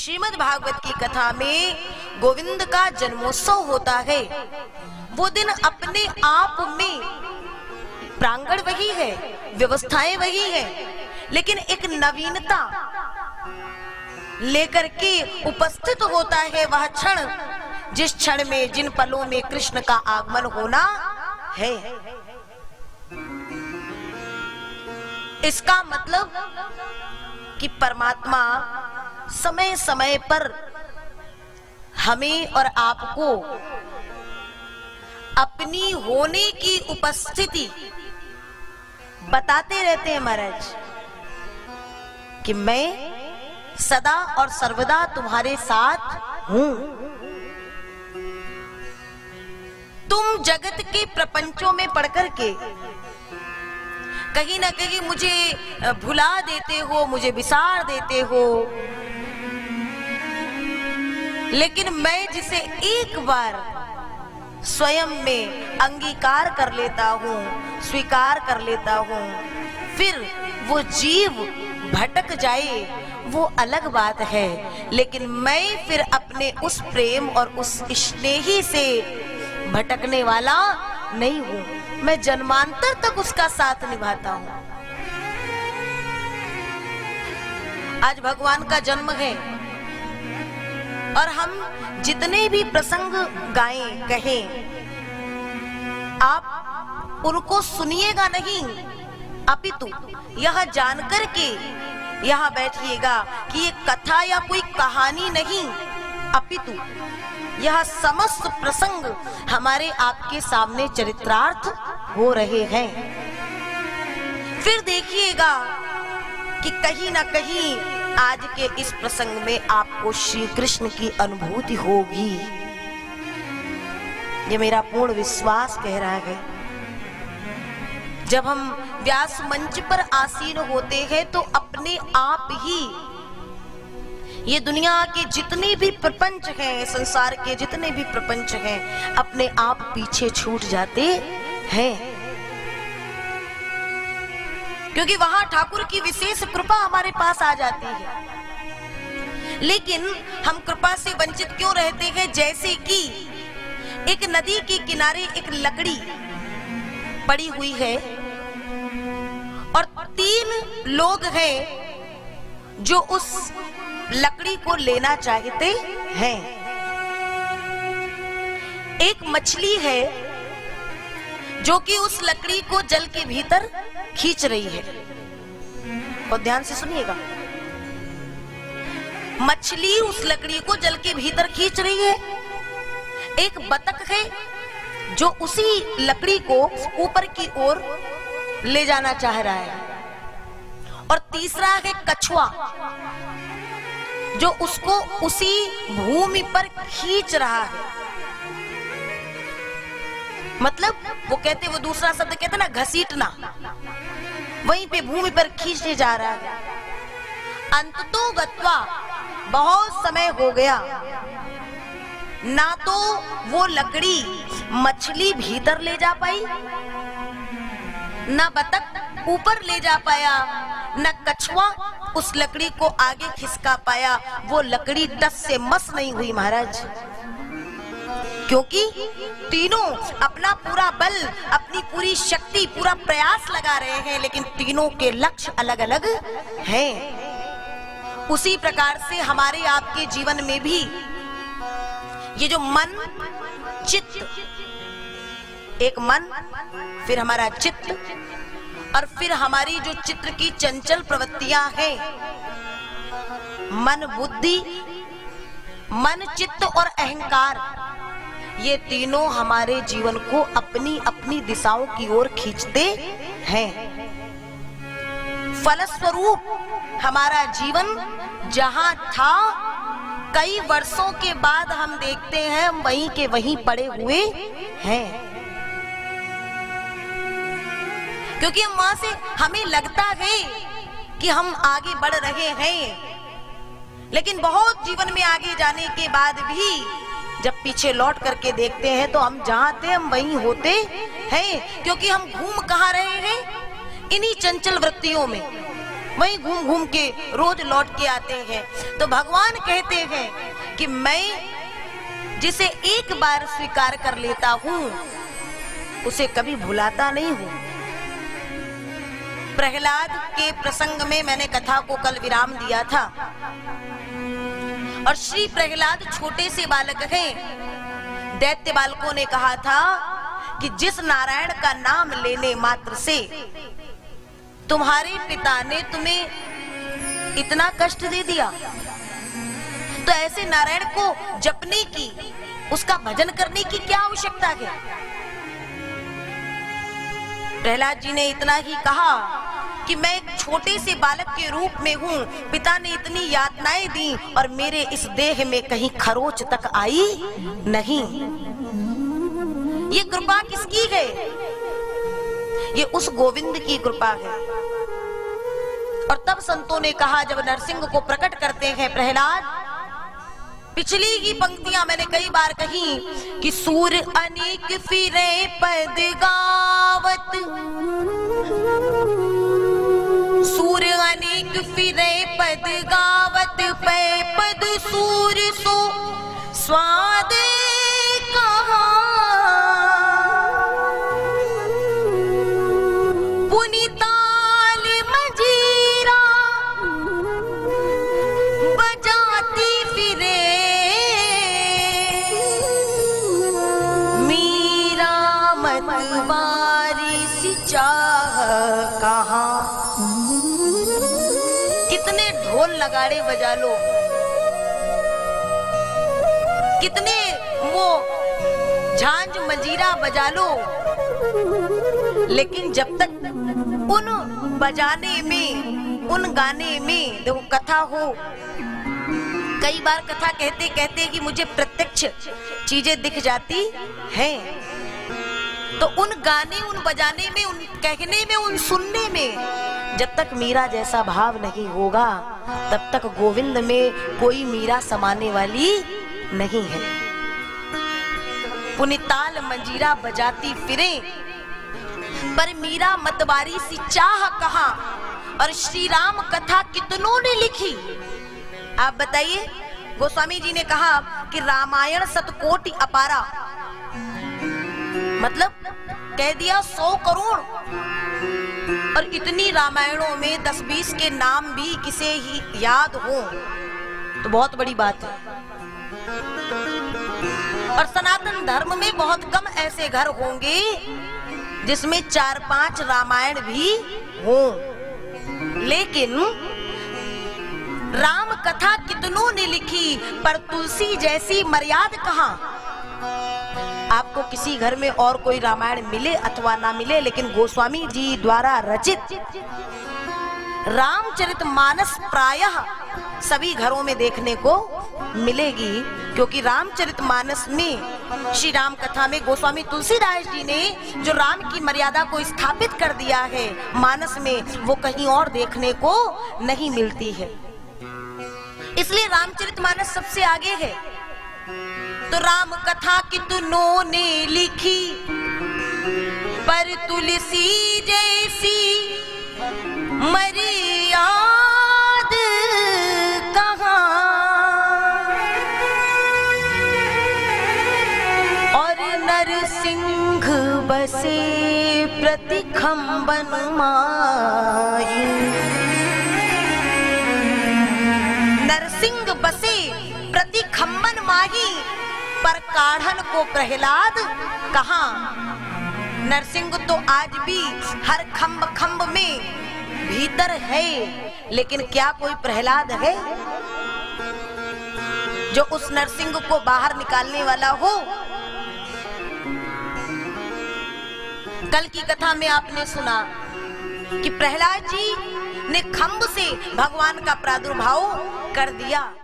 श्रीमद् भागवत की कथा में गोविंद का जन्मोत्सव होता है। वो दिन अपने आप में प्रांगण वही है, व्यवस्थाएं वही है, लेकिन एक नवीनता लेकर के उपस्थित होता है वह क्षण, जिस क्षण में, जिन पलों में कृष्ण का आगमन होना है। इसका मतलब कि परमात्मा समय समय पर हमें और आपको अपनी होने की उपस्थिति बताते रहते हैं महाराज कि मैं सदा और सर्वदा तुम्हारे साथ हूं। तुम जगत के प्रपंचों में पढ़कर के कहीं ना कहीं मुझे भुला देते हो, मुझे विसार देते हो, लेकिन मैं जिसे एक बार स्वयं में अंगीकार कर लेता हूँ, स्वीकार कर लेता हूँ, फिर वो जीव भटक जाए वो अलग बात है, लेकिन मैं फिर अपने उस प्रेम और उस स्नेही से भटकने वाला नहीं हूँ। मैं जन्मांतर तक उसका साथ निभाता हूँ। आज भगवान का जन्म है और हम जितने भी प्रसंग गाएं, कहें, आप उनको सुनिएगा नहीं, अपितु यह जानकर के यहाँ बैठिएगा कि ये कथा या कोई कहानी नहीं, अपितु यह समस्त प्रसंग हमारे आपके सामने चरित्रार्थ हो रहे हैं। फिर देखिएगा कि कहीं ना कहीं आज के इस प्रसंग में आपको श्री कृष्ण की अनुभूति होगी। ये मेरा पूर्ण विश्वास कह रहा है। जब हम व्यास मंच पर आसीन होते हैं तो अपने आप ही ये दुनिया के जितने भी प्रपंच हैं, संसार के जितने भी प्रपंच हैं, अपने आप पीछे छूट जाते हैं, क्योंकि वहां ठाकुर की विशेष कृपा हमारे पास आ जाती है। लेकिन हम कृपा से वंचित क्यों रहते हैं? जैसे कि एक नदी के किनारे एक लकड़ी पड़ी हुई है और 3 लोग हैं जो उस लकड़ी को लेना चाहते हैं। एक मछली है जो कि उस लकड़ी को जल के भीतर खींच रही है। और ध्यान से सुनिएगा, मछली उस लकड़ी को जल के भीतर खींच रही है। एक बतख है जो उसी लकड़ी को ऊपर की ओर ले जाना चाह रहा है। और तीसरा है कछुआ जो उसको उसी भूमि पर खींच रहा है। मतलब वो कहते, वो दूसरा शब्द कहते ना, घसीटना, वहीं पे भूमि पर खींचे जा रहा है। अंततो गत्वा बहुत समय हो गया, ना तो वो लकड़ी मछली भीतर ले जा पाई, ना बतख ऊपर ले जा पाया, न कछुआ उस लकड़ी को आगे खिसका पाया। वो लकड़ी टस से मस नहीं हुई महाराज, क्योंकि तीनों अपना पूरा बल, अपनी पूरी शक्ति, पूरा प्रयास लगा रहे हैं, लेकिन तीनों के लक्ष्य अलग अलग हैं। उसी प्रकार से हमारे आपके जीवन में भी ये जो मन, चित्त, एक मन, फिर हमारा चित्त, और फिर हमारी जो चित्र की चंचल प्रवृत्तियां हैं, मन, बुद्धि, मन, चित्त और अहंकार, ये तीनों हमारे जीवन को अपनी अपनी दिशाओं की ओर खींचते हैं। फलस्वरूप हमारा जीवन जहां था, कई वर्षों के बाद हम देखते हैं हम वहीं के वहीं पड़े हुए हैं, क्योंकि हम वहां से, हमें लगता है कि हम आगे बढ़ रहे हैं, लेकिन बहुत जीवन में आगे जाने के बाद भी जब पीछे लौट करके देखते हैं तो हम जहां थे हम वहीं होते हैं, क्योंकि हम घूम कहाँ रहे हैं? इन्हीं चंचल वृत्तियों में, वहीं घूम घूम के रोज लौट के आते हैं। तो भगवान कहते हैं कि मैं जिसे एक बार स्वीकार कर लेता हूं उसे कभी भुलाता नहीं हूं। प्रहलाद के प्रसंग में मैंने कथा को कल विराम दिया था और श्री प्रहलाद छोटे से बालक हैं। दैत्य बालकों ने कहा था कि जिस नारायण का नाम लेने मात्र से तुम्हारे पिता ने तुम्हें इतना कष्ट दे दिया, तो ऐसे नारायण को जपने की, उसका भजन करने की क्या आवश्यकता है। प्रहलाद जी ने इतना ही कहा कि मैं एक छोटे से बालक के रूप में हूँ, पिता ने इतनी यातनाएं दी और मेरे इस देह में कहीं खरोच तक आई नहीं। ये कृपा किसकी है? ये उस गोविंद की कृपा है। और तब संतों ने कहा, जब नरसिंह को प्रकट करते हैं प्रहलाद, पिछली ही पंक्तियां मैंने कई बार कही कि सूर अनेक फिरे पद गावत, सूर अनेक फिरे पद गावत, पै पद सूर सो स्वाद कहा, पुनिताल मजीरा बजाती फिरे, मीरा मतवारी सी चाह कहाँ। कितने ढोल लगाड़े बजा लो, कितने वो झांझ मंजीरा बजा लो, लेकिन जब तक उन बजाने में, उन गाने में देखो कथा हो, कई बार कथा कहते कहते कि मुझे प्रत्यक्ष चीजें दिख जाती हैं, तो उन गाने, उन बजाने में, उन कहने में, उन सुनने में जब तक मीरा जैसा भाव नहीं होगा तब तक गोविंद में कोई मीरा समाने वाली नहीं है। पुनिताल मंजीरा बजाती फिरे पर मीरा मतवारी सी चाह कहाँ। और श्री राम कथा कितनों ने लिखी, आप बताइए। गोस्वामी जी ने कहा कि रामायण सतकोटि अपारा, मतलब कह दिया 100 करोड़। और इतनी रामायणों में 10-20 के नाम भी किसे ही याद हो तो बहुत बड़ी बात है। और सनातन धर्म में बहुत कम ऐसे घर होंगे जिसमें 4-5 रामायण भी हों, लेकिन राम कथा कितनों ने लिखी पर तुलसी जैसी मर्याद कहाँ। आपको किसी घर में और कोई रामायण मिले अथवा ना मिले, लेकिन गोस्वामी जी द्वारा रचित रामचरितमानस प्रायः सभी घरों में देखने को मिलेगी, क्योंकि रामचरितमानस में, श्री राम कथा में गोस्वामी तुलसीदास जी ने जो राम की मर्यादा को स्थापित कर दिया है मानस में, वो कहीं और देखने को नहीं मिलती है। इसलिए रामचरितमानस सबसे आगे है। तो राम कथा कितनों ने लिखी पर तुलसी जैसी मर्याद कहाँ। और नरसिंह बसे प्रति खंबन माई, नरसिंह बसे प्रति खंबन माही पर काढ़न को प्रहलाद कहाँ। नरसिंह तो आज भी हर खंब खंब में भीतर है, लेकिन क्या कोई प्रहलाद है जो उस नरसिंह को बाहर निकालने वाला हो। कल की कथा में आपने सुना कि प्रहलाद जी ने खंब से भगवान का प्रादुर्भाव कर दिया।